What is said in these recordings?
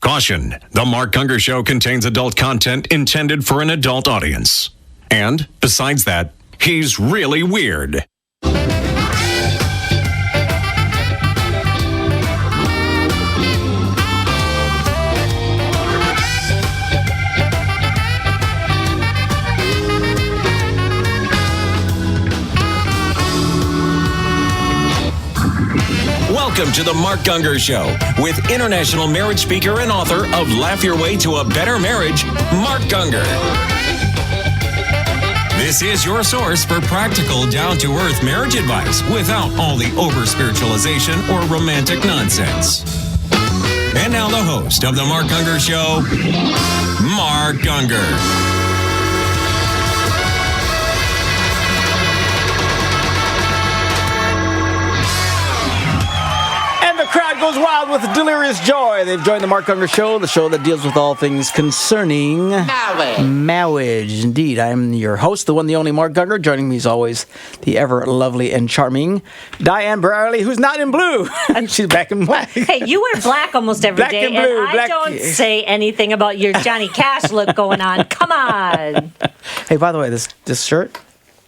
Caution, the Mark Gungor Show contains adult content intended for an adult audience. And, besides that, he's really weird. Welcome to the Mark Gungor Show with international marriage speaker and author of Laugh Your Way to a Better Marriage, Mark Gungor. This is your source for practical, down-to-earth marriage advice without all the over-spiritualization or romantic nonsense. And now the host of the Mark Gungor Show, Mark Gungor. Crowd goes wild with delirious joy. They've joined the Mark Gungor Show, the show that deals with all things concerning marriage. Indeed, I'm your host, the one, the only Mark Gungor. Joining me as always, the ever lovely and charming Diane Brierley, who's not in blue. She's back in black. Hey, you wear black almost every black day, and, blue, and I don't say anything about your Johnny Cash look going on. Come on. Hey, by the way, this shirt.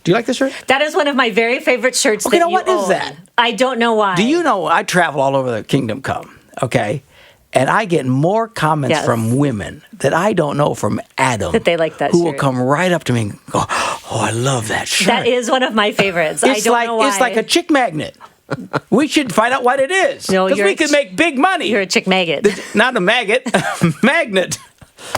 Do you like this shirt? That is one of my very favorite shirts that you own. What is that? I don't know why. Do you know I travel all over the kingdom come, okay? And I get more comments from women that I don't know from Adam. That they like that who shirt. Who will come right up to me and go, oh, I love that shirt. That is one of my favorites. I don't know why. It's like a chick magnet. We should find out what it is. No, because we could make big money. You're a chick maggot. Not a maggot, magnet.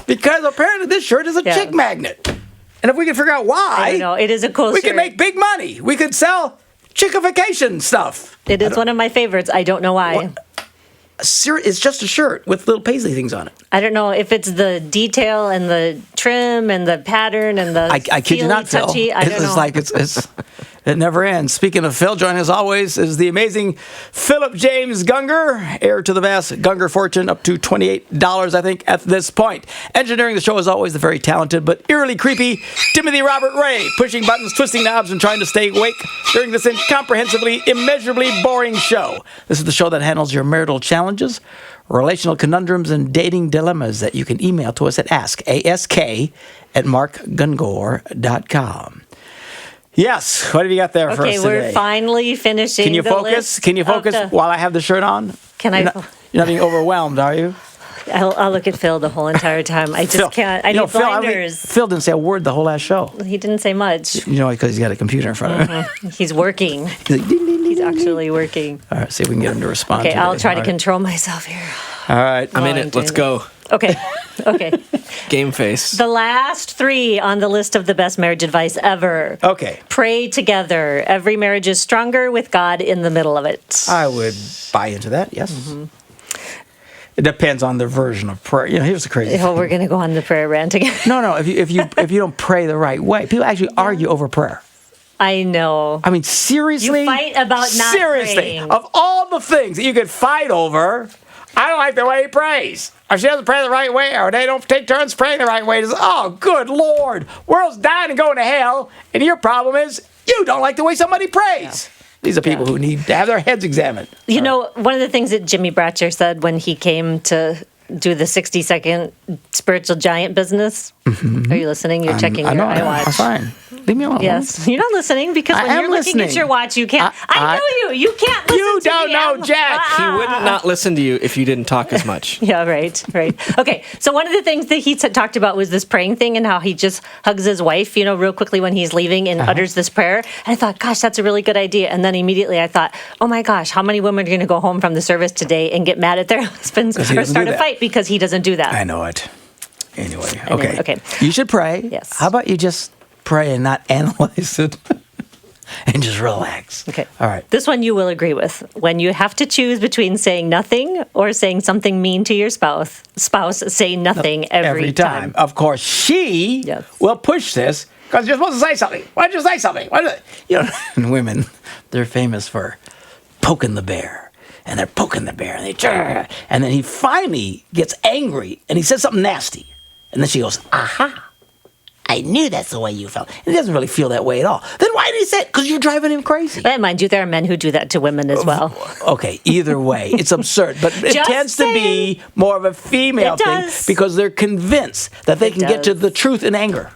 Because apparently this shirt is a chick magnet. And if we can figure out why, I don't know. It is a cool shirt. We can make big money. We could sell chickification stuff. It is one of my favorites. I don't know why. It's just a shirt with little paisley things on it. I don't know if it's the detail and the trim and the pattern and the I kid you not, Phil. It's like it never ends. Speaking of Phil, joining us always is the amazing Philip James Gungor, heir to the vast Gungor fortune, up to $28, I think, at this point. Engineering the show is always the very talented but eerily creepy Timothy Robert Ray, pushing buttons, twisting knobs, and trying to stay awake during this incomprehensibly, immeasurably boring show. This is the show that handles your marital challenges, relational conundrums, and dating dilemmas that you can email to us at ask@markgungor.com. Yes, what have you got there for us today? Okay, we're finally finishing. Can you focus? Can you focus while I have the shirt on? Can I? You're not being overwhelmed, are you? I'll look at Phil the whole entire time. I just can't. I need blinders. Phil didn't say a word the whole last show. He didn't say much. You know, because he's got a computer in front of him. He's working. He's like, ding, ding, ding, He's actually working. All right, see if we can get him to respond. Okay, I'll try to control myself here. All right. I'm in it. Let's go. Okay. Game face. The last 3 on the list of the best marriage advice ever. Okay. Pray together. Every marriage is stronger with God in the middle of it. I would buy into that, yes. Mm-hmm. It depends on the version of prayer. You know, here's the crazy thing. We're going to go on the prayer rant again. No. If you don't pray the right way, people actually argue over prayer. I know. I mean, seriously? You fight about not praying. Of all the things that you could fight over, I don't like the way he prays. Or she doesn't pray the right way, or they don't take turns praying the right way. Oh, good Lord. World's dying and going to hell, and your problem is you don't like the way somebody prays. Yeah. These are people who need to have their heads examined. You know, one of the things that Jimmy Bratcher said when he came to do the 60-second spiritual giant business. Mm-hmm. Are you listening? You're checking your iWatch. I'm fine. Leave me alone. Yes. You're not listening because when you're looking at your watch, you can't. I know you. You can't listen to me. You don't know, Jack. He would not listen to you if you didn't talk as much. Yeah, right. Okay, so one of the things that he talked about was this praying thing and how he just hugs his wife, real quickly when he's leaving and utters this prayer. And I thought, gosh, that's a really good idea. And then immediately I thought, oh my gosh, how many women are going to go home from the service today and get mad at their husbands or start a fight because he doesn't do that? I know it. Anyway, okay. Okay. You should pray. Yes. How about you just pray and not analyze it and just relax? Okay. All right. This one you will agree with. When you have to choose between saying nothing or saying something mean to your spouse, say nothing every time. Of course, she will push this because you're supposed to say something. Why don't you say something? And women, they're famous for poking the bear. And they're poking the bear, and then he finally gets angry, and he says something nasty. And then she goes, aha, I knew that's the way you felt. And he doesn't really feel that way at all. Then why did he say it? Because you're driving him crazy. And mind you, there are men who do that to women as well. Okay, either way, it's absurd. But it Just tends to saying. be more of a female It thing does. because they're convinced that they It can get to does. the truth in anger.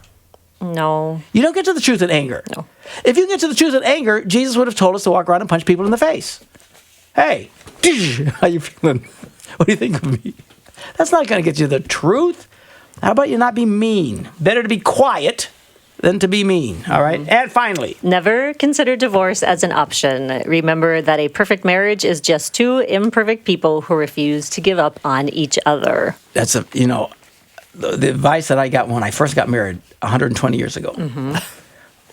No. You don't get to the truth in anger. No. If you can get to the truth in anger, Jesus would have told us to walk around and punch people in the face. Hey, how you feeling? What do you think of me? That's not going to get you the truth. How about you not be mean? Better to be quiet than to be mean, all right? And finally, Never consider divorce as an option. Remember that a perfect marriage is just two imperfect people who refuse to give up on each other. that's the advice that I got when I first got married 120 years ago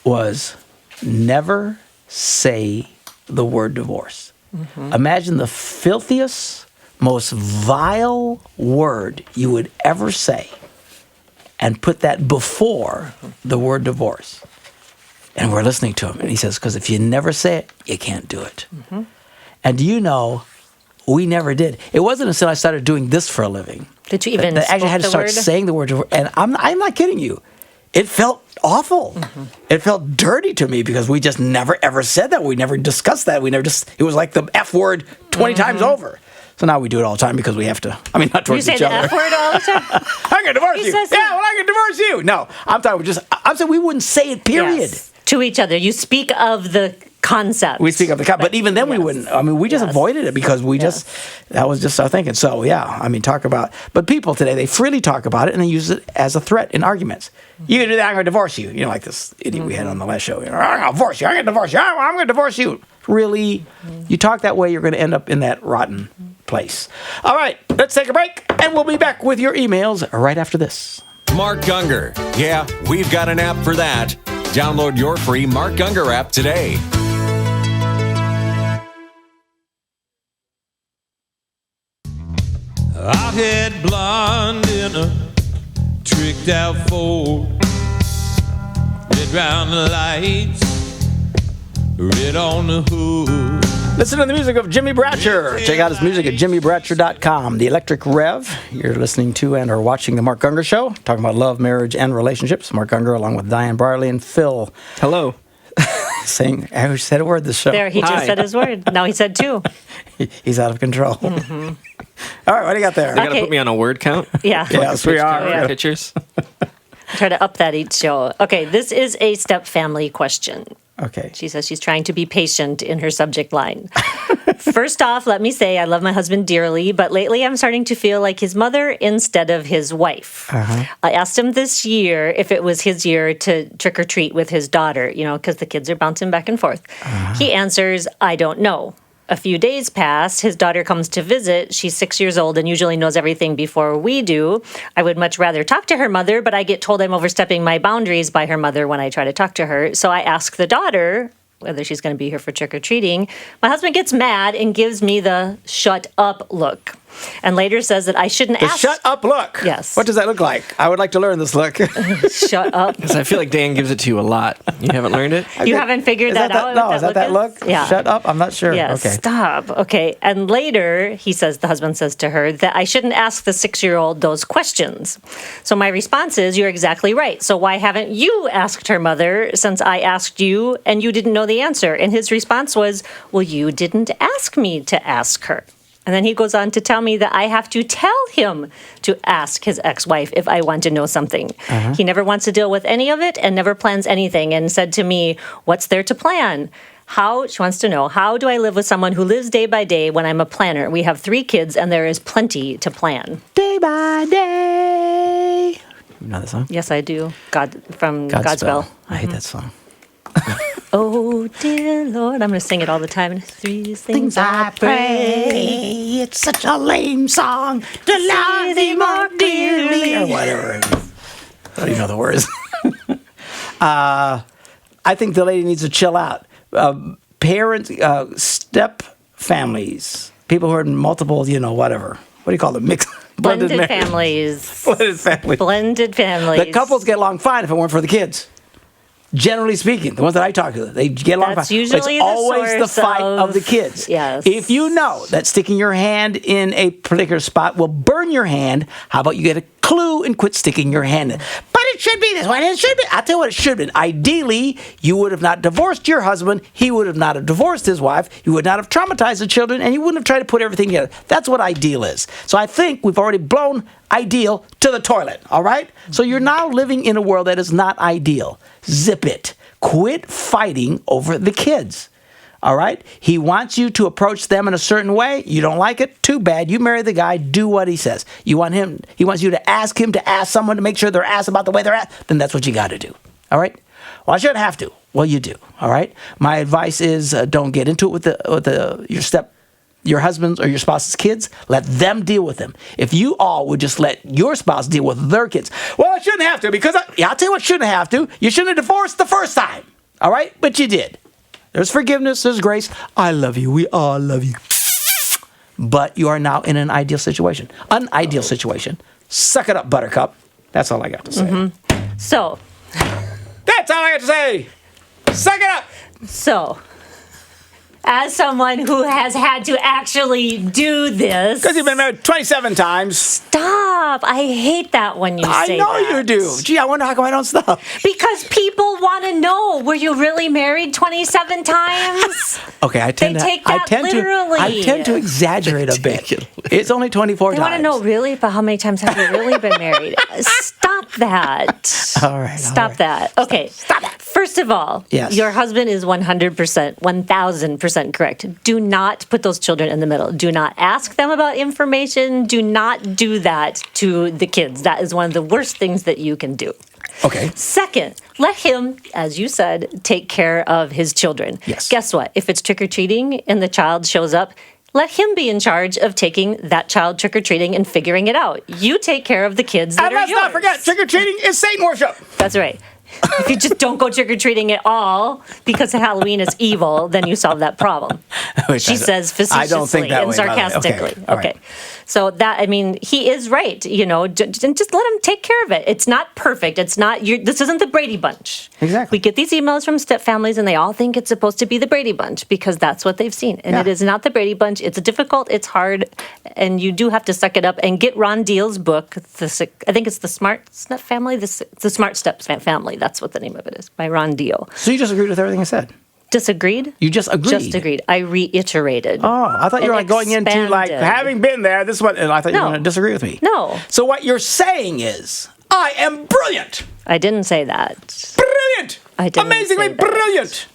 was never say the word divorce. Imagine the filthiest, most vile word you would ever say and put that before the word divorce. And we're listening to him. And he says, because if you never say it, you can't do it. And do you know, we never did. It wasn't until I started doing this for a living Did you even that I actually had to start saying the word divorce. And I'm not kidding you. It felt awful. It felt dirty to me because we just never ever said that. We never discussed that. It was like the F word 20 times over. So now we do it all the time because we have to. I mean, not You towards say each the other. F word all the time? I'm going to divorce He you. says Yeah, it. well, I'm going to divorce you. No, I'm saying we wouldn't say it, period. Yes. To each other. You speak of the concept. We speak of the but even then we yes. wouldn't. I mean, we just Yes. avoided it because that was just our thinking. So yeah, I mean, talk about. But people today, they freely talk about it and they use it as a threat in arguments. You can do that, I'm going to divorce you. You know, like this idiot we had on the last show. I'm going to divorce you. I'm going to divorce you. I'm going to divorce you. Really, you talk that way, you're going to end up in that rotten place. All right, let's take a break, and we'll be back with your emails right after this. Mark Gungor. Yeah, we've got an app for that. Download your free Mark Gungor app today. Hot-head blonde in a tricked out Ford, red round the lights, red on the hood. Listen to the music of Jimmy Bratcher. Check out his music at jimmybratcher.com. The Electric Rev. You're listening to and are watching The Mark Gungor Show, talking about love, marriage, and relationships. Mark Gungor along with Diane Briley and Phil Hello. saying, I said a word this show. There, he just Hi. said his word. Now he said two. He's out of control. All right, what do you got there? They got to Okay. put me on a word count. Yeah. Yes, we are. Yeah. Pictures. Try to up that each show. Okay, this is a step family question. Okay. She says she's trying to be patient in her subject line. First off, let me say I love my husband dearly, but lately I'm starting to feel like his mother instead of his wife. I asked him this year if it was his year to trick or treat with his daughter, because the kids are bouncing back and forth. He answers, I don't know. A few days pass. His daughter comes to visit. She's 6 years old and usually knows everything before we do. I would much rather talk to her mother, but I get told I'm overstepping my boundaries by her mother when I try to talk to her. So I ask the daughter whether she's going to be here for trick-or-treating. My husband gets mad and gives me the shut up look. And later says that I shouldn't The ask. shut up look. Yes. What does that look like? I would like to learn this look. Shut up. Because I feel like Dan gives it to you a lot. You haven't learned it? You haven't figured Is that out? No, what is that look? Yeah. Shut up? I'm not sure. Yeah, Okay. stop. Okay. And later, the husband says to her that I shouldn't ask the 6-year-old those questions. So my response is, you're exactly right. So why haven't you asked her mother since I asked you and you didn't know the answer? And his response was, well, you didn't ask me to ask her. And then he goes on to tell me that I have to tell him to ask his ex-wife if I want to know something. He never wants to deal with any of it and never plans anything, and said to me, what's there to plan? She wants to know, how do I live with someone who lives day by day when I'm a planner? We have 3 kids and there is plenty to plan. Day by day. You know that song? Yes, I do. Godspell. I hate that song. Oh, dear Lord. I'm going to sing it all the time. 3 things I pray. It's such a lame song to love thee more clearly. Or whatever. I don't even know the words. I think the lady needs to chill out. Parents, step families, people who are in multiple, whatever. What do you call them? Mixed, Blended marriages. families. Blended families. Blended families. The couples get along fine if it weren't for the kids. Generally speaking, the ones that I talk to, they get along That's fine. usually it's the always the source fight of- of the kids. Yes. If you know that sticking your hand in a particular spot will burn your hand, how about you get clue and quit sticking your hand in. But it should be this way. It should be. I'll tell you what it should have been. Ideally, you would have not divorced your husband. He would have not have divorced his wife. You would not have traumatized the children, and you wouldn't have tried to put everything together. That's what ideal is. So I think we've already blown ideal to the toilet, all right? So you're now living in a world that is not ideal. Zip it. Quit fighting over the kids. All right? He wants you to approach them in a certain way. You don't like it? Too bad. You marry the guy. Do what he says. He wants you to ask him to ask someone to make sure they're asked about the way they're asked. Then that's what you got to do. All right? Well, I shouldn't have to. Well, you do. All right? My advice is don't get into it with your husband's or your spouse's kids. Let them deal with them. If you all would just let your spouse deal with their kids. Well, I shouldn't have to because I'll tell you what shouldn't have to. You shouldn't have divorced the first time. All right? But you did. There's forgiveness. There's grace. I love you. We all love you. But you are now in an ideal situation. Unideal situation. Suck it up, Buttercup. That's all I got to say. Mm-hmm. So. That's all I got to say. Suck it up. So. As someone who has had to actually do this. Because you've been married 27 times. Stop. I hate that when you say that. I know you do. Gee, I wonder how come I don't stop. Because people want to know, were you really married 27 times? Okay, I tend to exaggerate a bit. It's only 24 times. They want to know, really? But how many times have you really been married? Stop that. All right. Stop that. Okay. Stop that. First of all, yes. Your husband is 100%, 1,000% correct. Do not put those children in the middle. Do not ask them about information. Do not do that to the kids. That is one of the worst things that you can do. Okay. Second, let him, as you said, take care of his children. Yes. Guess what? If it's trick-or-treating and the child shows up, let him be in charge of taking that child trick-or-treating and figuring it out. You take care of the kids that and are let's yours. not forget, trick-or-treating is Satan worship. That's right. If you just don't go trick-or-treating at all because Halloween is evil, then you solve that problem. She says facetiously I don't think that and way, by the way. sarcastically. Okay. Right. So that, I mean, he is right, just let him take care of it. It's not perfect. It's not, this isn't the Brady Bunch. Exactly. We get these emails from step families and they all think it's supposed to be the Brady Bunch because that's what they've seen. And It is not the Brady Bunch. It's difficult, it's hard, and you do have to suck it up and get Ron Deal's book. I think it's The Smart Step Family. The Smart Steps Family. That's what the name of it is, by Ron Deal. So you just agreed with everything I said? Disagreed? You just agreed? Just agreed. I reiterated. Oh, I thought you were going into having been there, this is what, and I thought you were going to disagree with me. No. So what you're saying is, I am brilliant. I didn't say that. Brilliant. I didn't Amazingly say that. Brilliant.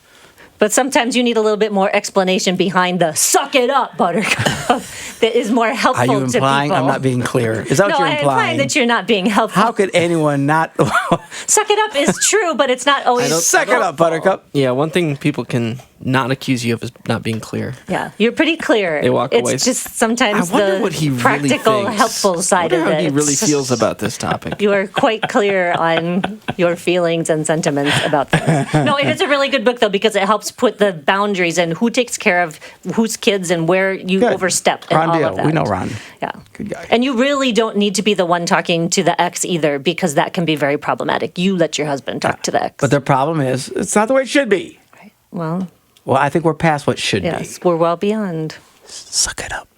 But sometimes you need a little bit more explanation behind the suck it up, Buttercup, that is more helpful to people. Are you implying I'm not being clear? Is that what you're implying? No, I'm implying that you're not being helpful. How could anyone not? Suck it up is true, but it's not always Suck it up, Buttercup. Yeah, one thing people can not accuse you of is not being clear. Yeah, you're pretty clear. They walk away. It's just sometimes I wonder the what he really practical, thinks. helpful side of I wonder it. how he really feels about this topic. You are quite clear on your feelings and sentiments about things. No, it is a really good book, though, because it helps put the boundaries and who takes care of whose kids and where you overstep and Ron all Deal. of that. We know Ron. Yeah. Good guy. And you really don't need to be the one talking to the ex either, because that can be very problematic. You let your husband talk to the ex. But the problem is, it's not the way it should be. Right. Well, I think we're past what should yes, be. we're well beyond. Suck it up.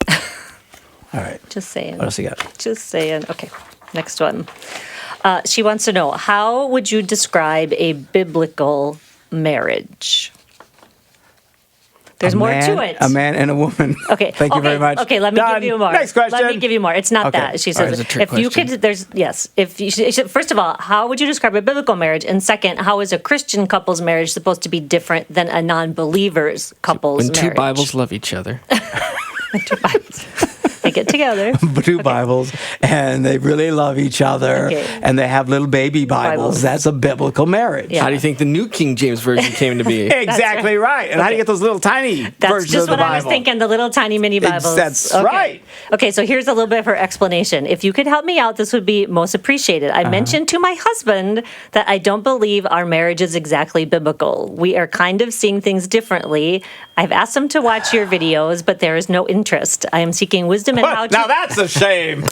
All right. Just saying. What else you got? Just saying. Okay, next one. She wants to know, how would you describe a biblical marriage? There's more to it. A man and a woman. Okay. Thank you very much. Okay, let me Done. give you more. Next question. Let me give you more. It's not Okay. that. She All right, says, it's a trick if you question. could, first of all, how would you describe a biblical marriage? And second, how is a Christian couple's marriage supposed to be different than a non-believer's couple's When marriage? two Bibles love each other. Two Bibles. They get together. Two Bibles, and they really love each other, Okay. and they have little baby Bibles. Bibles. That's a biblical marriage. Yeah. How do you think the New King James Version came to be? Exactly right. And how do you get those little tiny That's versions just of the what Bible? I was thinking, the little tiny mini Bibles. That's Okay. right. Okay, so here's a little bit of her explanation. If you could help me out, this would be most appreciated. I mentioned to my husband that I don't believe our marriage is exactly biblical. We are kind of seeing things differently. I've asked him to watch your videos, but there is no interest. I am seeking wisdom in how to... Now that's a shame.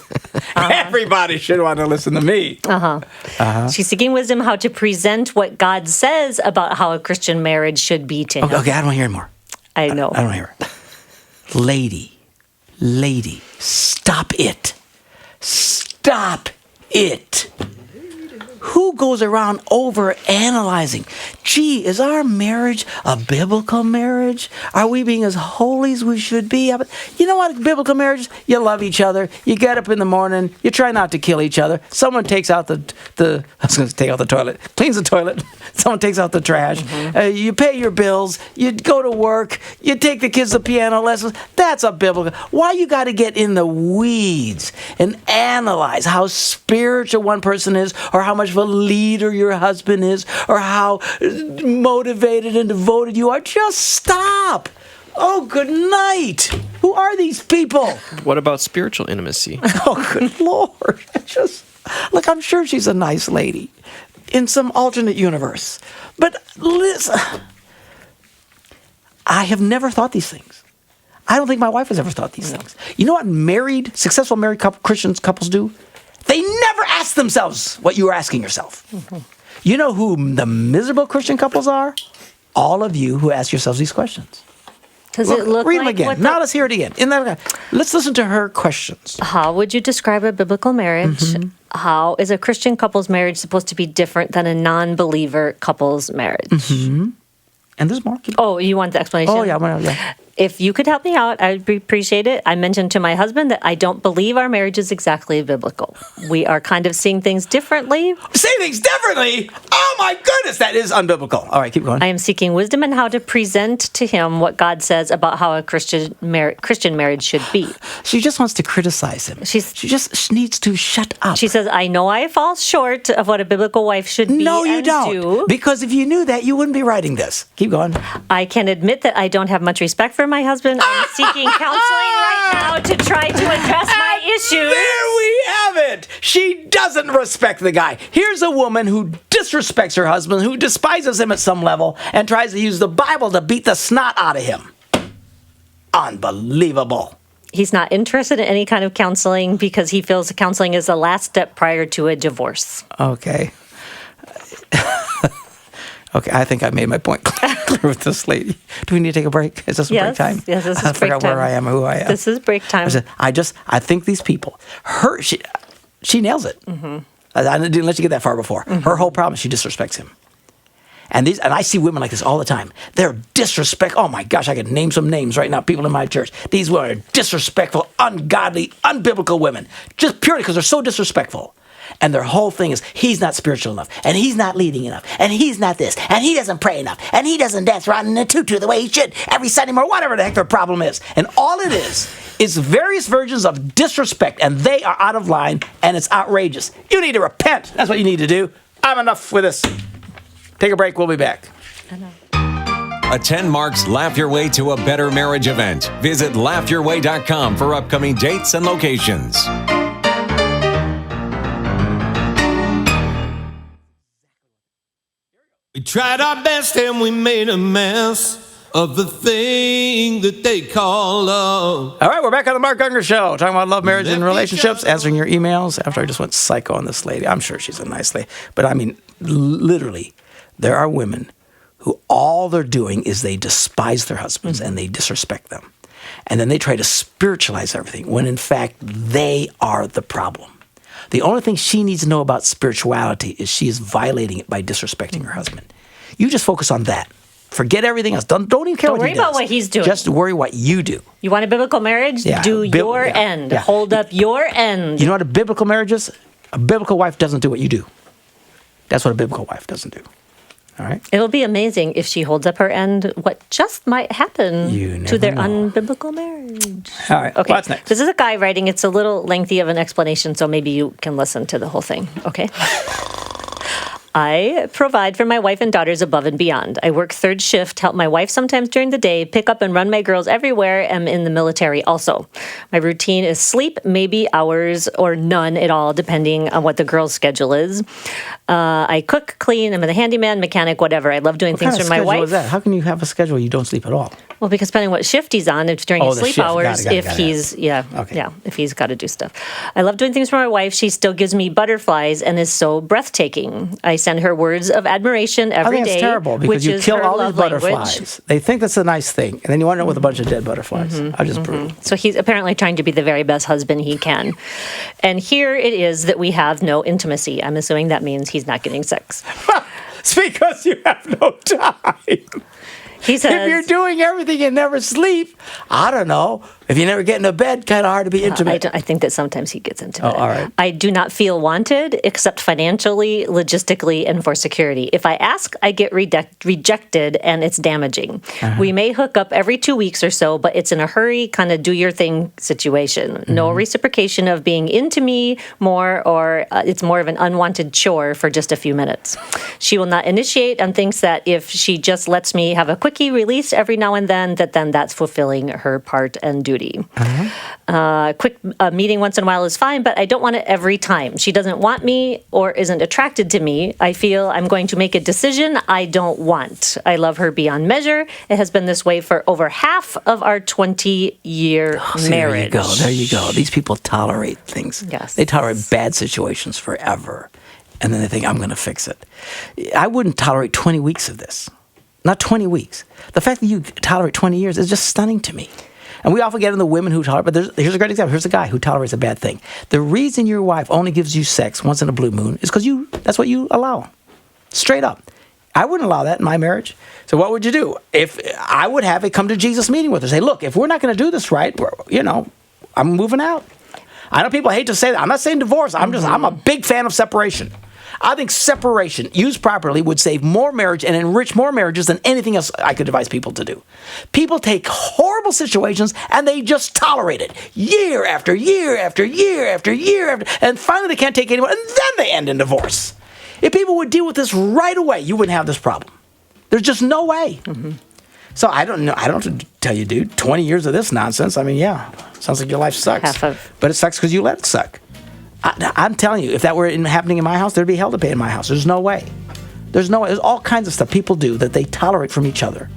Everybody should want to listen to me. She's seeking wisdom how to present what God says about how a Christian marriage should be to him. Okay, I don't want to hear more. I know. I don't hear it. Lady, stop it. Stop it. Who goes around over analyzing? Gee, is our marriage a biblical marriage? Are we being as holy as we should be? You know what? Biblical marriages, you love each other. You get up in the morning. You try not to kill each other. Someone takes out I was going to take out the toilet, cleans the toilet. Someone takes out the trash. You pay your bills. You go to work. You take the kids to piano lessons. That's a biblical. Why you got to get in the weeds and analyze how spiritual one person is, or how much of a leader your husband is, or how motivated and devoted you are? Just stop. Oh, good night. Who are these people? What about spiritual intimacy? Oh, good Lord. Look, I'm sure she's a nice lady in some alternate universe. But listen, I have never thought these things. I don't think my wife has ever thought these things. You know what successful married Christian couples do? They never ask themselves what you are asking yourself. You know who the miserable Christian couples are? All of you who ask yourselves these questions. Does it look read like them again. Now let's hear it again. Let's listen to her questions. How would you describe a biblical marriage? How is a Christian couple's marriage supposed to be different than a non-believer couple's marriage? And there's more. Oh, you want the explanation? Oh, yeah. If you could help me out, I'd appreciate it. I mentioned to my husband that I don't believe our marriage is exactly biblical. We are kind of seeing things differently. See things differently? Oh, my goodness, that is unbiblical. All right, keep going. I am seeking wisdom in how to present to him what God says about how a Christian marriage should be. She just wants to criticize him. She needs to shut up. She says, I know I fall short of what a biblical wife should be. No, you and don't. Do. Because if you knew that, you wouldn't be writing this. Keep going. I can admit that I don't have much respect for my husband. I'm seeking counseling right now to try to address my issues. There we have it. She doesn't respect the guy. Here's a woman who disrespects her husband, who despises him at some level, and tries to use the Bible to beat the snot out of him. Unbelievable. He's not interested in any kind of counseling because he feels counseling is the last step prior to a divorce. Okay. Okay, I think I made my point clear with this lady. Do we need to take a break? Is this break time? Yes, this is I break forgot time. where I am, who I am. This is break time. I think these people, she nails it. I didn't let you get that far before. Her whole problem is she disrespects him. And I see women like this all the time. They're disrespectful. Oh my gosh, I could name some names right now, people in my church. These women are disrespectful, ungodly, unbiblical women. Just purely because they're so disrespectful. And their whole thing is, he's not spiritual enough, and he's not leading enough, and he's not this, and he doesn't pray enough, and he doesn't dance around in a tutu the way he should every Sunday morning, whatever the heck their problem is. And all it is various versions of disrespect, and they are out of line, and it's outrageous. You need to repent. That's what you need to do. I'm enough with this. Take a break. We'll be back. Attend Mark's Laugh Your Way to a Better Marriage event. Visit laughyourway.com for upcoming dates and locations. We tried our best and we made a mess of the thing that they call love. All right, we're back on the Mark Gungor Show, talking about love, marriage, and relationships, answering your emails after I just went psycho on this lady. I'm sure she's a nice lady. But I mean, literally, there are women who all they're doing is they despise their husbands and they disrespect them. And then they try to spiritualize everything, when in fact, they are the problem. The only thing she needs to know about spirituality is she is violating it by disrespecting her husband. You just focus on that. Forget everything else. Don't even care what he does. Don't worry about what he's doing. Just worry what you do. You want a biblical marriage? Yeah. Do your end. Yeah. Hold up your end. You know what a biblical marriage is? A biblical wife doesn't do what you do. That's what a biblical wife doesn't do. All right? It'll be amazing if she holds up her end, what just might happen to their unbiblical marriage. All right. Okay. What's next? This is a guy writing. It's a little lengthy of an explanation, so maybe you can listen to the whole thing. Okay. I provide for my wife and daughters above and beyond. I work third shift, help my wife sometimes during the day, pick up and run my girls everywhere. I'm in the military also. My routine is sleep, maybe hours or none at all, depending on what the girls' schedule is. I cook, clean. I'm a handyman, mechanic, whatever. I love doing What things kind of for my schedule wife. is that? How can you have a schedule where you don't sleep at all? Well, because depending what shift he's on, if during his the sleep shift. hours, Got it, if got it. he's Okay. if he's got to do stuff. I love doing things for my wife. She still gives me butterflies and is so breathtaking. I send her words of admiration I every think day. it's terrible because which you is kill her all these love language. butterflies. They think that's a nice thing, and then you wind up with a bunch of dead butterflies. I just brutal. So he's apparently trying to be the very best husband he can. And here it is that we have no intimacy. I'm assuming that means he's not getting sex. It's because you have no time. He says, If you're doing everything and never sleep, I don't know. If you never get into bed, kind of hard to be intimate. I think that sometimes he gets into it. all right. I do not feel wanted except financially, logistically, and for security. If I ask, I get rejected, and it's damaging. We may hook up every 2 weeks or so, but it's in a hurry, kind of do your thing situation. No reciprocation of being into me more, or it's more of an unwanted chore for just a few minutes. She will not initiate and thinks that if she just lets me have a quickie release every now and then that's fulfilling her part and duty. Quick meeting once in a while is fine, but I don't want it every time. She doesn't want me or isn't attracted to me. I feel I'm going to make a decision I don't want. I love her beyond measure. It has been this way for over half of our 20-year marriage. There you go. These people tolerate things. Yes. They tolerate bad situations forever, and then they think, I'm going to fix it. I wouldn't tolerate 20 weeks of this. Not 20 weeks. The fact that you tolerate 20 years is just stunning to me. And we often get into the women who tolerate, but here's a great example. Here's a guy who tolerates a bad thing. The reason your wife only gives you sex once in a blue moon is because that's what you allow. Straight up. I wouldn't allow that in my marriage. So what would you do? If I would have a come to Jesus meeting with her, say, look, if we're not going to do this right, I'm moving out. I know people hate to say that. I'm not saying divorce. I'm a big fan of separation. I think separation, used properly, would save more marriage and enrich more marriages than anything else I could advise people to do. People take horrible situations and they just tolerate it year after year after year after year after, and finally they can't take it anymore, and then they end in divorce. If people would deal with this right away, you wouldn't have this problem. There's just no way. So I don't know. I don't have to tell you, dude, 20 years of this nonsense. I mean, yeah, sounds like your life sucks. But it sucks because you let it suck. I'm telling you, if that were happening in my house, there'd be hell to pay in my house. There's no way. There's all kinds of stuff people do that they tolerate from each other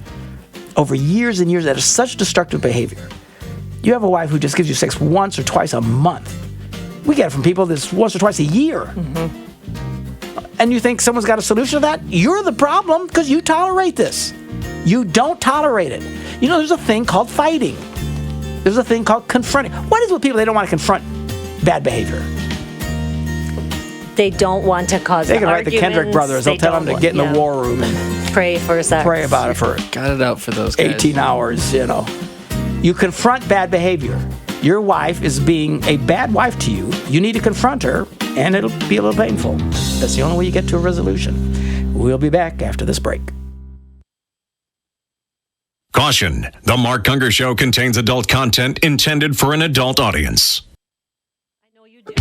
over years and years that is such destructive behavior. You have a wife who just gives you sex once or twice a month. We get it from people that's once or twice a year. And you think someone's got a solution to that? You're the problem because you tolerate this. You don't tolerate it. There's a thing called fighting. There's a thing called confronting. What is with people? They don't want to confront bad behavior. They don't want to cause They can write the arguments. Kendrick brothers. They'll tell them to get in the war room and pray for sex. pray about it for Got it out for those guys. 18 hours, You confront bad behavior. Your wife is being a bad wife to you. You need to confront her, and it'll be a little painful. That's the only way you get to a resolution. We'll be back after this break. Caution, the Mark Gungor Show contains adult content intended for an adult audience. I know you do.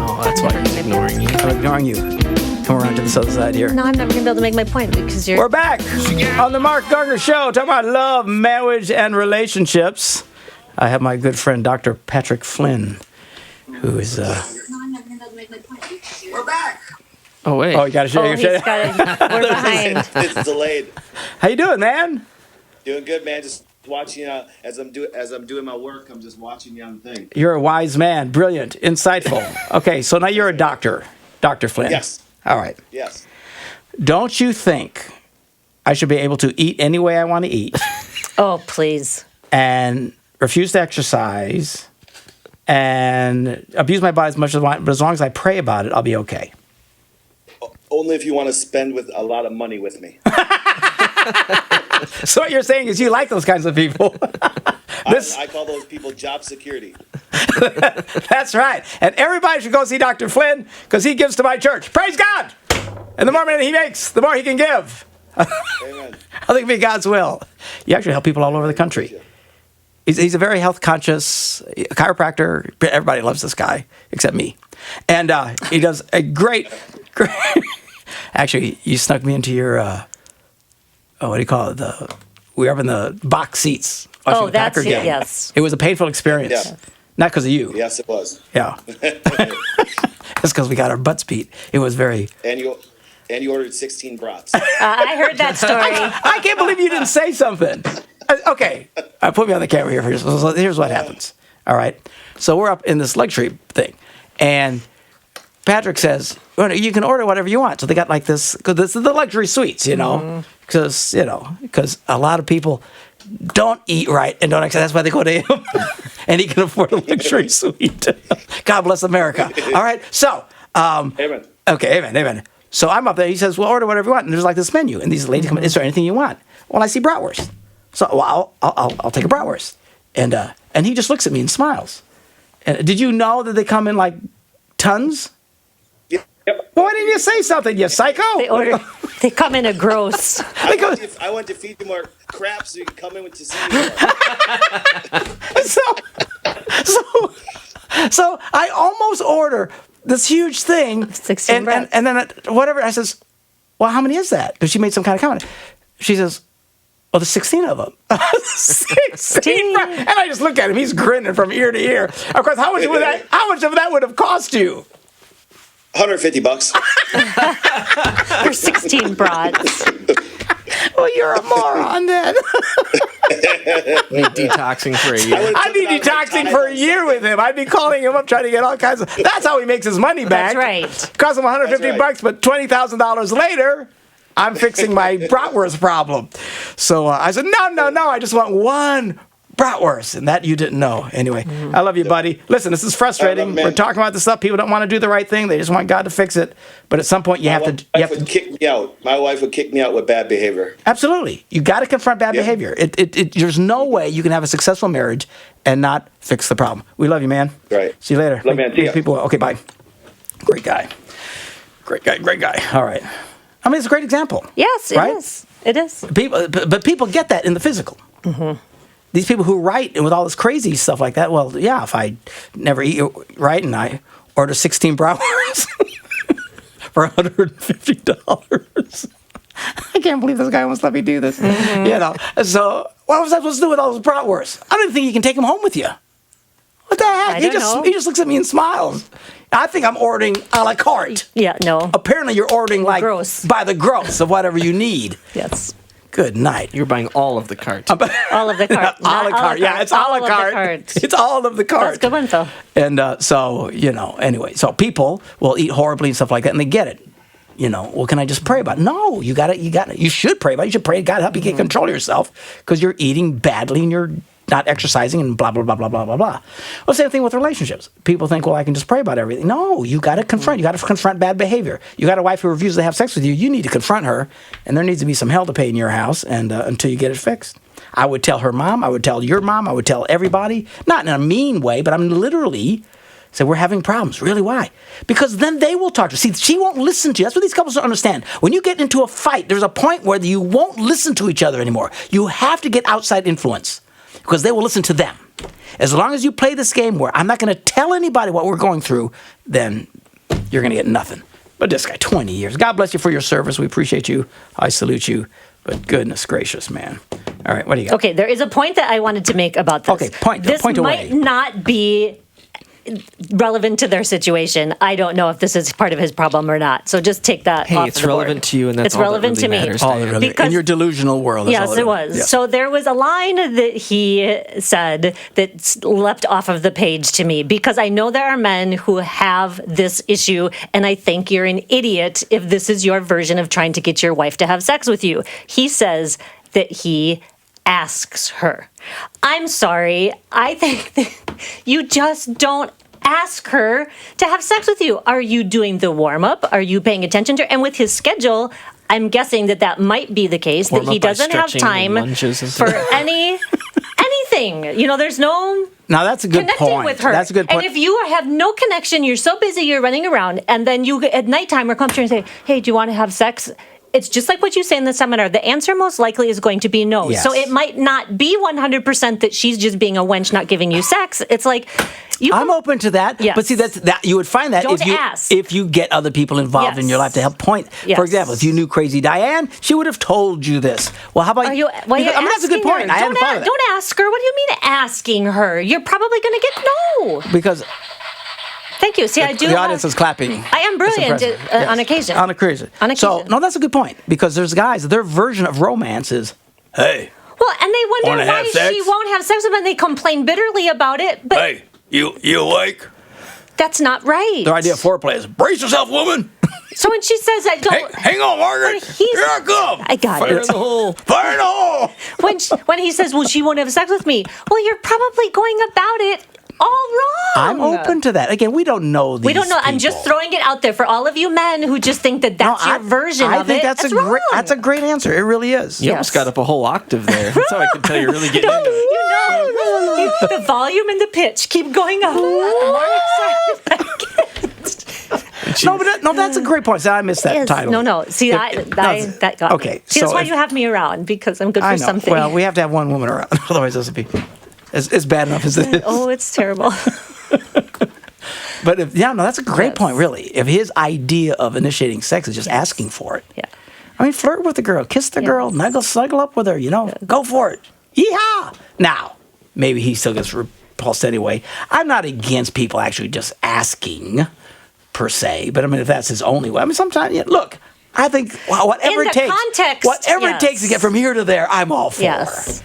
Oh, that's why he's ignoring you. I'm ignoring you. Come around to this other side here. No, I'm never going to be able to make my point because you're... We're back on the Mark Gungor Show, talking about love, marriage, and relationships. I have my good friend, Dr. Patrick Flynn, who is... No, I'm never going to make my point. We're back. Oh, wait. Oh, you got to show Oh, your he's shit. we're behind. It's delayed. How you doing, man? Doing good, man. Just watching as I'm doing my work. I'm just watching you on the thing. You're a wise man. Brilliant. Insightful. Okay, so now you're a doctor, Dr. Flynn. Yes. All right. Yes. Don't you think I should be able to eat any way I want to eat Oh, please. and refuse to exercise and abuse my body as much as I want, but as long as I pray about it, I'll be okay? Only if you want to spend with a lot of money with me. So what you're saying is you like those kinds of people. I call those people job security. That's right. And everybody should go see Dr. Flynn because he gives to my church. Praise God! And the more money he makes, the more he can give. Amen. I think it'd be God's will. You actually help people all over the country. He's a very health conscious chiropractor. Everybody loves this guy except me. And he does a great. Actually, you snuck me into your, what do you call it? We were up in the box seats watching Oh, the Packer that's it, game. yes. It was a painful experience. Yeah. Not because of you. Yes, it was. Yeah. It's because we got our butts beat. It was very... And you ordered 16 brats. I heard that story. I can't believe you didn't say something. Okay. Put me on the camera here. So here's what happens. All right. So we're up in this luxury thing. And Patrick says, well, you can order whatever you want. So they got like this, because this is the luxury suites, because, because a lot of people don't eat right and don't exercise. That's why they go to him. And he can afford a luxury suite. God bless America. All right. So, Amen. okay, amen. So I'm up there. He says, well, order whatever you want. And there's like this menu. And these ladies come in, is there anything you want? Well, I see bratwurst. So well, I'll take a bratwurst. And he just looks at me and smiles. And did you know that they come in like tons? Yep. Well, why didn't you say something, you psycho? They come in a gross. I want to feed you more crap so you can come in with tzatziki. So I almost order this huge thing. 16 brats. And then whatever, I says, well, how many is that? Because she made some kind of comment. She says, well, there's 16 of them. 16. And I just look at him. He's grinning from ear to ear. Of course, how much of that would have cost you? $150. For 16 brats. Well, you're a moron then. Need detoxing for a year. I'd be detoxing for a year with him. I'd be calling him up trying to get all kinds of... That's how he makes his money back. That's right. Cost him $150, That's right. but $20,000 later, I'm fixing my bratwurst problem. So I said, no, I just want one bratwurst. And that you didn't know. Anyway, I love you, buddy. Listen, this is frustrating. We're talking about this stuff. People don't want to do the right thing. They just want God to fix it. But at some point, you have to... My wife would kick me out. My wife would kick me out with bad behavior. Absolutely. You got to confront bad Yeah. behavior. There's no way you can have a successful marriage and not fix the problem. We love you, man. Right. See you later. Love you, man. See ya. People. Okay, bye. Great guy. Great guy. All right. I mean, it's a great example. Yes, right? it is. It is. But people get that in the physical. Mm-hmm. These people who write and with all this crazy stuff like that, well, yeah, if I never eat right and I order 16 bratwursts for $150. I can't believe this guy wants to let me do this. Mm-hmm. So what was I supposed to do with all those bratwursts? I don't even think you can take them home with you. What the heck? I don't know. He just looks at me and smiles. I think I'm ordering a la carte. Yeah, no. Apparently you're ordering like Gross. by the gross of whatever you need. Yes. Good night. You're buying all of the cart. All of the cart. A la carte. Yeah, it's a la carte. It's all of the cart. That's a good one, Phil. And so, anyway, so people will eat horribly and stuff like that, and they get it. Well, can I just pray about it? No, you should pray about it. You should pray God help you get control of yourself because you're eating badly and you're not exercising and blah, blah, blah, blah, blah, blah, blah. Well, same thing with relationships. People think, well, I can just pray about everything. No, you got to confront. You got to confront bad behavior. You got a wife who refuses to have sex with you. You need to confront her, and there needs to be some hell to pay in your house and until you get it fixed. I would tell her mom. I would tell your mom. I would tell everybody. Not in a mean way, but I'm literally say, we're having problems. Really, why? Because then they will talk to her. See, she won't listen to you. That's what these couples don't understand. When you get into a fight, there's a point where you won't listen to each other anymore. You have to get outside influence because they will listen to them. As long as you play this game where I'm not going to tell anybody what we're going through, then you're going to get nothing. But this guy, 20 years. God bless you for your service. We appreciate you. I salute you. But goodness gracious, man. All right, what do you got? Okay, there is a point that I wanted to make about this. Okay, point might away. not be relevant to their situation. I don't know if this is part of his problem or not. So just take that off It's the board. relevant to you, and that's it's all relevant that really to me. matters. All that really, Because- in your delusional world. Yes, it was. Yes. So there was a line that he said that leapt off of the page to me because I know there are men who have this issue, and I think you're an idiot if this is your version of trying to get your wife to have sex with you. He says that he asks her. I'm sorry. I think that you just don't ask her to have sex with you. Are you doing the warm-up? Are you paying attention to her? And with his schedule, I'm guessing that might be the case, that Warm he up by doesn't have stretching time and lunges and for stuff. anything. There's no Now, that's a good connecting point. with her. That's a good point. And if you have no connection, you're so busy, you're running around, and then you at nighttime or come to her and say, hey, do you want to have sex? It's just like what you say in the seminar. The answer most likely is going to be no. Yes. So it might not be 100% that she's just being a wench, not giving you sex. It's like I'm open to that. Yes. But see, that you would find that Don't ask. if you get other people involved in Yes. your life to help point. Yes. For example, if you knew Crazy Diane, she would have told you this. Well, how about Are you? Why are you I mean, that's a good asking point. her? I hadn't thought of that. Don't ask her. What do you mean asking her? You're probably going to get no. Because Thank you. See, I do. the audience is clapping. I am That's brilliant impressive. on occasion. On occasion. On So, occasion. no, that's a good point. Because there's guys, their version of romance is, hey, Well, and they wonder Wanna why have sex? she won't have sex with him, and they complain bitterly about it. But you awake? that's not right. Their idea of foreplay is, brace yourself, woman. So when she says that, don't. Hang on, Margaret. But Here I come. I got Fire it. in the hole. Fire in the hole. When he says, "Well, she won't have sex with me," well, you're probably going about it all wrong. I'm open to that. Again, we don't know these We don't know. I'm just people. throwing it out there for all of you men who just think that that's your version I of think it. that's wrong. That's a great answer. It really is. You almost got up a whole octave there. That's how I can tell you're really getting into it. The volume and the pitch keep going up. More excited. No, that's a great point. See, I missed that Yes. title. No. See, that got okay, me. See, that's so why if- you have me around, because I'm good I for know. something. Well, we have to have one woman around. Otherwise, this would be it's bad enough as it is. Oh, it's terrible. But that's a great Yes. point, really. If his idea of initiating sex is just asking for it. Yeah. I mean, flirt with the girl, kiss the girl, snuggle up with her, go for it. Yeehaw! Now, maybe he still gets repulsed anyway. I'm not against people actually just asking, per se, but I mean, if that's his only way. I mean, sometimes, look, I think whatever In it the takes, context, whatever it yes. takes to get from here to there, I'm all for. Yes.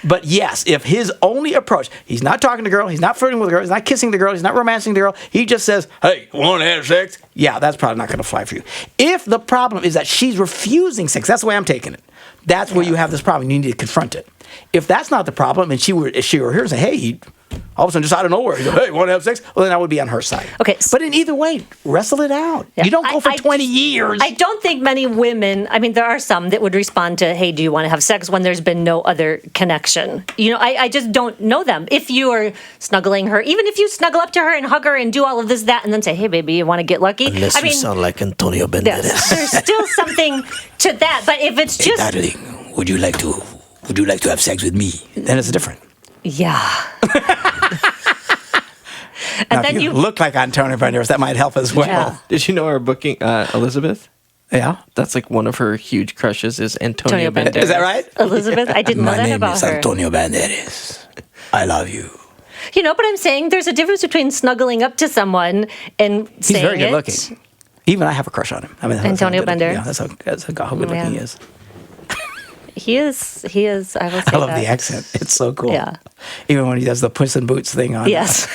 But yes, if his only approach, he's not talking to the girl, he's not flirting with the girl, he's not kissing the girl, he's not romancing the girl, he just says, hey, want to have sex? Yeah, that's probably not going to fly for you. If the problem is that she's refusing sex, that's the way I'm taking it. That's where you have this problem. You need to confront it. If that's not the problem, and if she were here and say, hey, he all of a sudden just out of nowhere, he goes, hey, want to have sex? Well, then I would be on her side. Okay. But in either way, wrestle it out. Yeah. You don't go for I 20 years. I don't think many women, I mean, there are some that would respond to, hey, do you want to have sex when there's been no other connection? I just don't know them. If you are snuggling her, even if you snuggle up to her and hug her and do all of this, that, and then say, hey, baby, you want to get lucky? Unless you sound like Antonio Banderas. yes, there's still something to that. But if it's just, Darling, would you like to have sex with me? Then it's different. yeah. Now, And then if you look like Antonio Banderas, that might help as well. Yeah. Did you know our booking, Elizabeth? Yeah. That's like one of her huge crushes is Antonio Antonio Banderas. Is that right? Elizabeth, I didn't know My that name about is her. Antonio Banderas. I love you. But I'm saying there's a difference between snuggling up to someone and He's saying very good it. looking. Even I have a crush on him. I mean, that's Antonio how good- Banderas? Yeah, that's how good looking he is. He is. I will say I love that. the accent. It's so cool. Yeah. Even when he does the Puss in Boots thing on. Yes.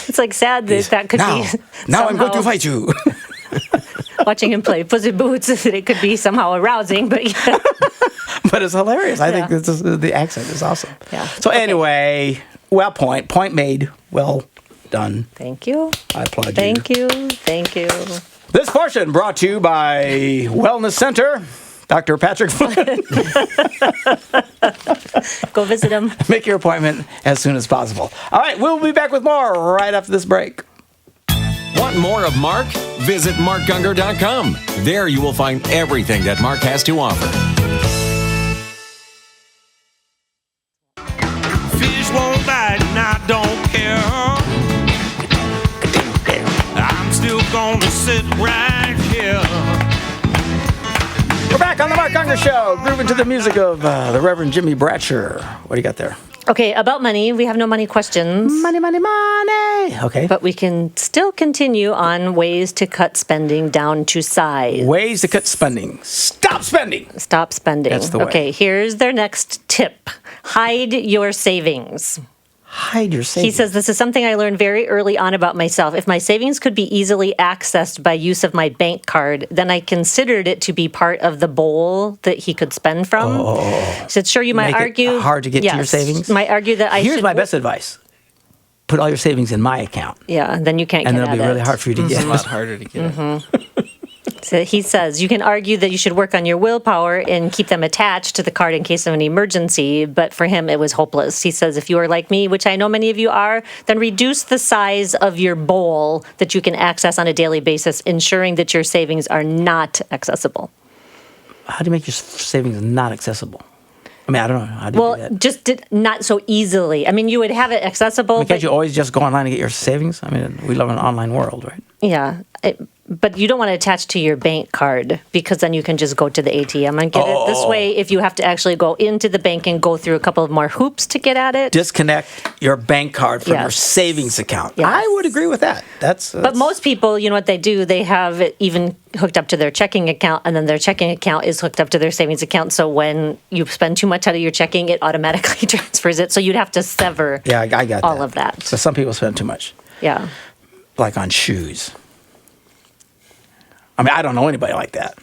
It's like sad that that could now, be. Now I'm going to somehow- fight you. Watching him play Puss in Boots, that it could be somehow arousing, but yeah. But it's hilarious. I Yeah. think the accent is awesome. Yeah. So anyway, point made. Well done. Thank you. I applaud you. Thank you. Thank you. This portion brought to you by Wellness Center. Dr. Patrick Flynn. Go visit him. Make your appointment as soon as possible. All right, we'll be back with more right after this break. Want more of Mark? Visit markgungor.com. There you will find everything that Mark has to offer. Fish won't bite and I don't care. I'm still gonna sit right here. We're back on the Mark Gungor Show, grooving to the music of the Reverend Jimmy Bratcher. What do you got there? Okay, about money. We have no money questions. Money, money, money. Okay. But we can still continue on ways to cut spending down to size. Ways to cut spending. Stop spending. Stop spending. That's the way. Okay, here's their next tip. Hide your savings. Hide your savings. He says, this is something I learned very early on about myself. If my savings could be easily accessed by use of my bank card, then I considered it to be part of the bowl that he could spend from. He said, sure, you might Make it argue. hard to get to your Yes, savings? Might argue that I Here's should. my best advice. Put all your savings in my account. Yeah, then you can't And get then it'll be at really it. hard for you to It's get. a lot harder to get it. So he says, you can argue that you should work on your willpower and keep them attached to the card in case of an emergency, but for him, it was hopeless. He says, if you are like me, which I know many of you are, then reduce the size of your bowl that you can access on a daily basis, ensuring that your savings are not accessible. How do you make your savings not accessible? I mean, I don't know how to do that. Just not so easily. I mean, you would have it accessible. I mean, can't you always just go online and get your savings? I mean, we live in an online world, right? Yeah. But you don't want to attach to your bank card because then you can just go to the ATM and get it. This way, if you have to actually go into the bank and go through a couple of more hoops to get at it. Disconnect your bank card from your savings account. Yes. I would agree with that. But most people, you know what they do? They have it even hooked up to their checking account, and then their checking account is hooked up to their savings account. So when you spend too much out of your checking, it automatically transfers it. So you'd have to sever I got all of that. So some people spend too much. Yeah. Like on shoes. I mean, I don't know anybody like that.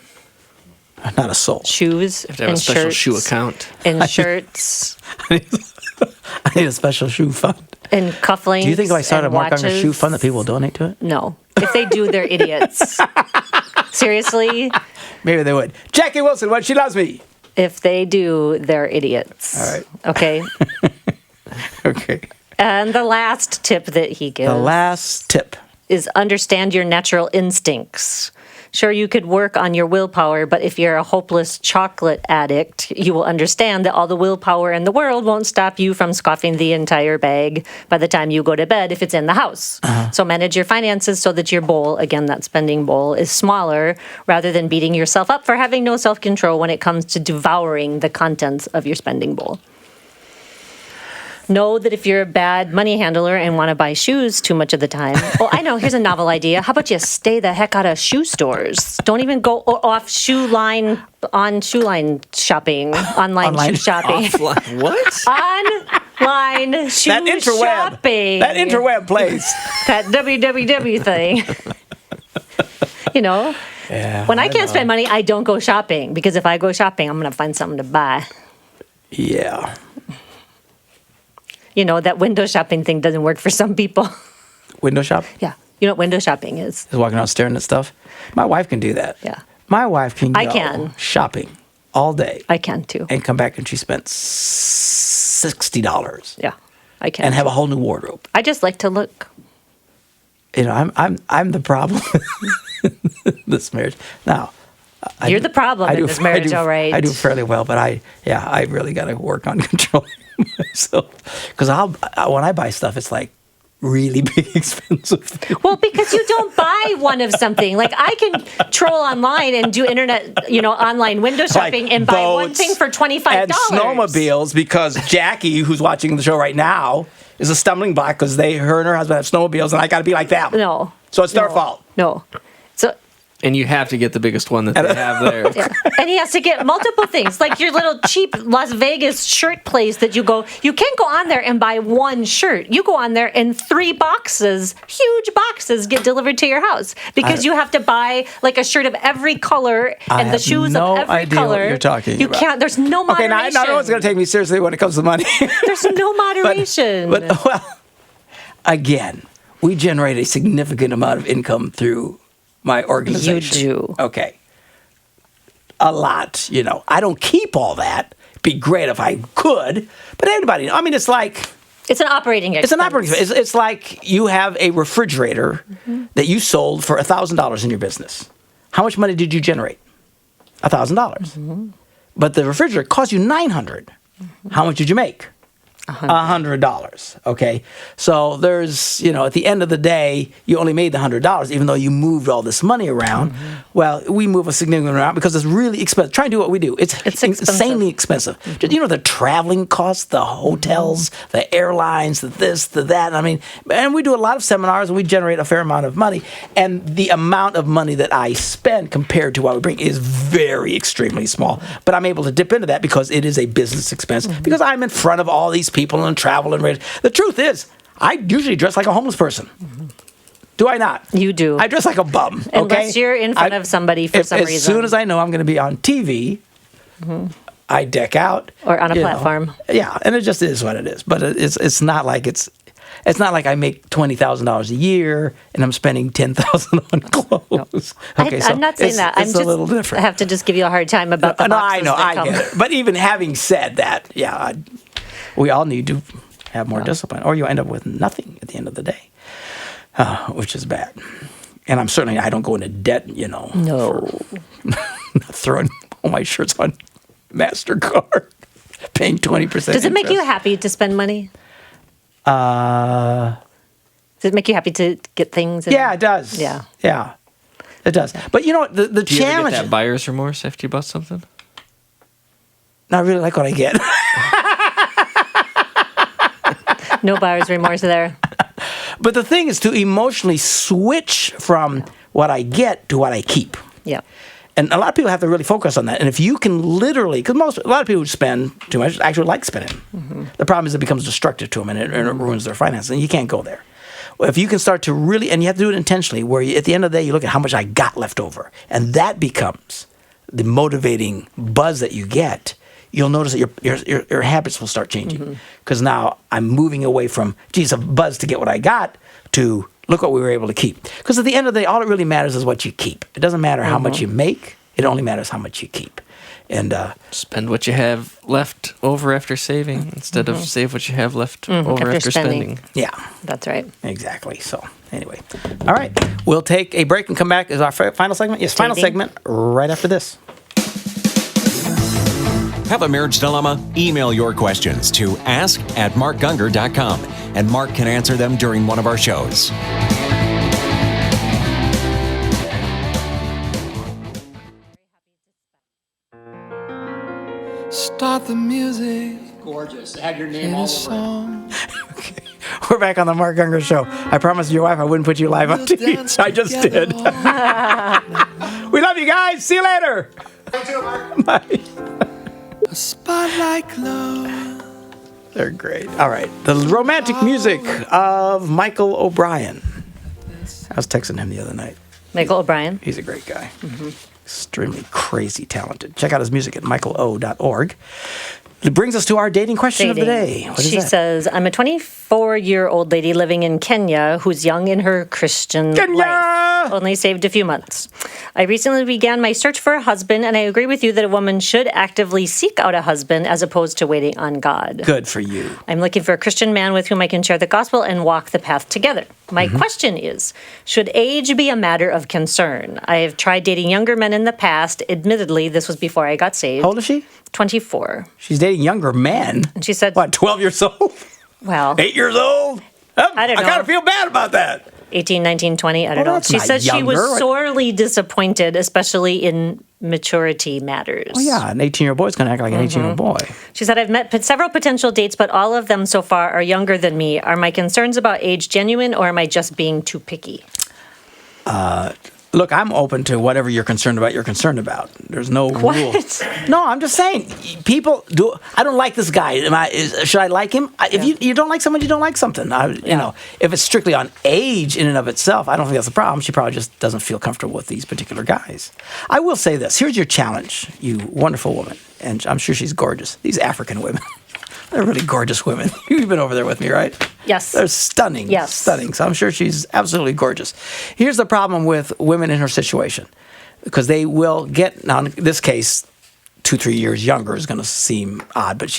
Not a soul. Shoes You have to have and a special shirts. shoe account. And shirts. I need a special shoe fund. And cufflinks. Do you think if I started a Mark Gungor watches? shoe fund that people will donate to it? No. If they do, they're idiots. Seriously? Maybe they would. Jackie Wilson, what? She loves me. If they do, they're idiots. All right. Okay. Okay. And the last tip that he gives. The last tip is understand your natural instincts. Sure, you could work on your willpower, but if you're a hopeless chocolate addict, you will understand that all the willpower in the world won't stop you from scoffing the entire bag by the time you go to bed if it's in the house. So manage your finances so that your bowl, again, that spending bowl, is smaller rather than beating yourself up for having no self-control when it comes to devouring the contents of your spending bowl. Know that if you're a bad money handler and want to buy shoes too much of the time, I know, here's a novel idea. How about you stay the heck out of shoe stores? Don't even go off shoe line shopping, online shoe shopping. What? Online shoe shopping. That interweb place. That www thing. You know, when I can't spend money, I don't go shopping because if I go shopping, I'm going to find something to buy. Yeah. You know, that window shopping thing doesn't work for some people. Window shop? Yeah. You know what window shopping is? Just walking around staring at stuff. My wife can do that. Yeah. My wife can go I can. shopping all day. I can too. And come back and she spent $60. Yeah, I can. And have a whole new wardrobe. I just like to look. You know, I'm the problem in this marriage. Now, You're the problem in this marriage, all right. I do fairly well, but I really got to work on controlling myself. Because when I buy stuff, it's like really big, expensive. Well, because you don't buy one of something. Like I can troll online and do internet, online window shopping Like and buy one boats thing for $25. and snowmobiles, because Jackie, who's watching the show right now, is a stumbling block because her and her husband have snowmobiles, and I got to be like them. No. So it's their fault. No. So. And you have to get the biggest one that they have there. Yeah. And he has to get multiple things, like your little cheap Las Vegas shirt place that you can't go on there and buy one shirt. You go on there and 3 boxes, huge boxes, get delivered to your house because you have to buy like a shirt of every color and the shoes of every color. What you're talking about. You can't. There's no moderation. Okay, now no one's going to take me seriously when it comes to money. There's no moderation. But again, we generate a significant amount of income through my organization. You do. Okay. A lot, I don't keep all that. It'd be great if I could, but anybody, it's like... It's an operating expense. It's an operating expense. It's like you have a refrigerator that you sold for $1,000 in your business. How much money did you generate? $1,000. But the refrigerator cost you $900. How much did you make? $100. Okay. So there's, at the end of the day, you only made the $100, even though you moved all this money around. Well, we move a significant amount because it's really expensive. Try and do what we do. It's insanely expensive. The traveling costs, the hotels, the airlines, the this, the that. And we do a lot of seminars and we generate a fair amount of money. And the amount of money that I spend compared to what we bring is very extremely small. But I'm able to dip into that because it is a business expense because I'm in front of all these people and travel and rate. The truth is, I usually dress like a homeless person. Do I not? You do. I dress like a bum. Unless you're in front of somebody for some reason. As soon as I know I'm going to be on TV, I deck out. Or on a platform. Yeah, and it just is what it is. But it's not like it's not like I make $20,000 a year and I'm spending $10,000 on clothes. No. Okay, I'm not saying that. It's a little different. I have to just give you a hard time about the boxes I know, that I get it. But even having said that, we all need to have more discipline, or you end up with nothing at the end of the day, which is bad. And I don't go into debt, No. for throwing all my shirts on MasterCard, paying 20%. Does it make you happy to spend money? Does it make you happy to get things? Yeah, it does. Yeah. Yeah, it does. But you know what? The Do you ever challenge. get that buyer's remorse after you bought something? I really like what I get. No buyer's remorse there. But the thing is to emotionally switch from what I get to what I keep. Yeah. And a lot of people have to really focus on that. And if you can literally, because a lot of people who spend too much actually like spending. Mm-hmm. The problem is it becomes destructive to them and it ruins their finances. And you can't go there. Well, if you can start to really, and you have to do it intentionally, where at the end of the day, you look at how much I got left over. And that becomes the motivating buzz that you get. You'll notice that your habits will start changing. Because now I'm moving away from, geez, a buzz to get what I got, to look what we were able to keep. Because at the end of the day, all it really matters is what you keep. It doesn't matter how much you make. It only matters how much you keep. And spend what you have left over after saving instead of save what you have left over after spending. Yeah. That's right. Exactly. So anyway. All right. We'll take a break and come back. Is our final segment? Yes, final segment right after this. Have a marriage dilemma? Email your questions to ask@markgungor.com, and Mark can answer them during one of our shows. Start the music. Gorgeous. It had your name all all over over. Okay. We're back on the Mark Gungor Show. I promised your wife I wouldn't put you live on TV, so I just did. We love you guys. See you later. Bye. A spotlight glow. They're great. All right. The romantic music of Michael O'Brien. I was texting him the other night. Michael O'Brien. He's a great guy. Extremely crazy talented. Check out his music at michaelo.org. It brings us to our dating question of the day. What is she that? says, I'm a 24-year-old lady living in Kenya who's young in her Christian life. Only saved a few months. I recently began my search for a husband, and I agree with you that a woman should actively seek out a husband as opposed to waiting on God. Good for you. I'm looking for a Christian man with whom I can share the gospel and walk the path together. My question is, should age be a matter of concern? I have tried dating younger men in the past. Admittedly, this was before I got saved. How old is she? 24. She's dating younger men. And she said, What, 12 years old? well, 8 years old? I don't know. I kind of feel bad about that. 18, 19, 20, I don't know. that's She not said she was younger. sorely disappointed, especially in maturity matters. Oh, yeah, an 18-year-old boy's going to act like an 18-year-old boy. She said, I've met several potential dates, but all of them so far are younger than me. Are my concerns about age genuine, or am I just being too picky? Look, I'm open to whatever you're concerned about. There's no rule. What? No, I'm just saying. People do. I don't like this guy. Should I like him? If you don't like someone, you don't like something. You know, if it's strictly on age in and of itself, I don't think that's a problem. She probably just doesn't feel comfortable with these particular guys. I will say this. Here's your challenge, you wonderful woman, and I'm sure she's gorgeous. These African women. They're really gorgeous women. You've been over there with me, right? Yes. They're stunning. Yes. Stunning. So I'm sure she's absolutely gorgeous. Here's the problem with women in her situation. Because they will get, now in this case, 2-3 years younger is going to seem odd. But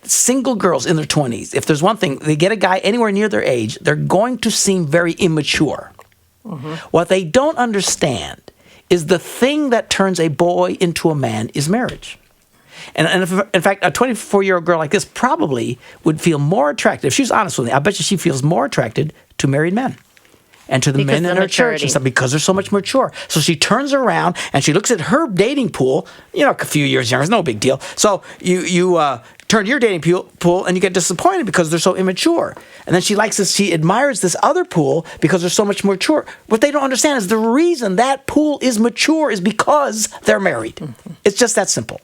single girls in their 20s, if there's one thing, they get a guy anywhere near their age, they're going to seem very immature. What they don't understand is the thing that turns a boy into a man is marriage. And if, in fact, a 24-year-old girl like this probably would feel more attracted. If she was honest with me, I bet you she feels more attracted to married men and to the men in her church and stuff because they're so much mature. So she turns around and she looks at her dating pool. You know, a few years younger, it's no big deal. So you turn your dating pool and you get disappointed because they're so immature. And then she likes this. She admires this other pool because they're so much mature. What they don't understand is the reason that pool is mature is because they're married. It's just that simple.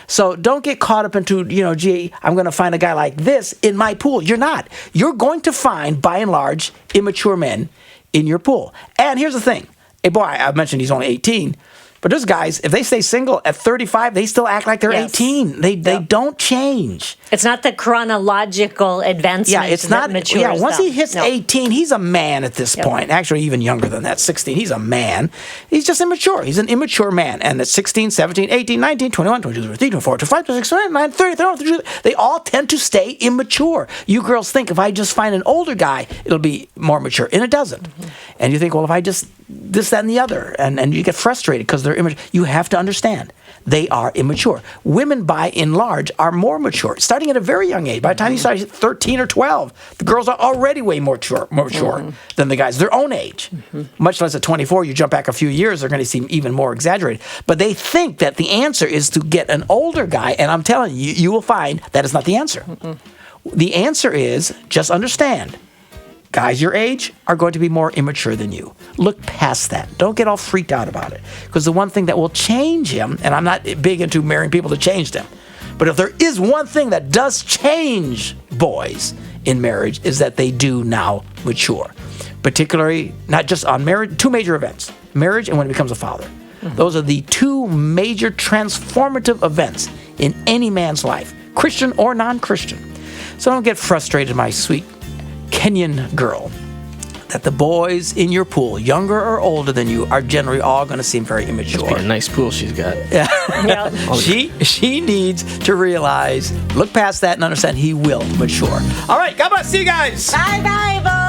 So don't get caught up into, gee, I'm going to find a guy like this in my pool. You're not. You're going to find, by and large, immature men in your pool. And here's the thing. A boy, I mentioned he's only 18, but there's guys, if they stay single at 35, they still act like they're 18. They don't change. It's not the chronological advancement. Yeah, it's not. Matures Yeah, once them. he hits 18, he's a man at this point. Actually, even younger than that, 16. He's a man. He's just immature. He's an immature man. And at 16, 17, 18, 19, 21, 22, 23, 24, 25, 26, 27, 28, 30, 31, 32, they all tend to stay immature. You girls think if I just find an older guy, it'll be more mature. And it doesn't. And you think, well, if I just this, that, and the other. And you get frustrated because they're immature. You have to understand, they are immature. Women, by and large, are more mature, starting at a very young age. By the time you start at 13 or 12, the girls are already way more mature than the guys, their own age. Much less at 24, you jump back a few years, they're going to seem even more exaggerated. But they think that the answer is to get an older guy, and I'm telling you, you will find that is not the answer. The answer is, just understand, guys your age are going to be more immature than you. Look past that. Don't get all freaked out about it. Because the one thing that will change him, and I'm not big into marrying people to change them, but if there is one thing that does change boys in marriage, is that they do now mature. Particularly, not just on marriage, two major events, marriage and when he becomes a father. Those are the two major transformative events in any man's life, Christian or non-Christian. So don't get frustrated, my sweet Kenyan girl, that the boys in your pool, younger or older than you, are generally all going to seem very immature. Must be a nice pool she's got. Yeah. She needs to realize, look past that and understand he will mature. All right, God bless. See you guys. Bye, bye, boys.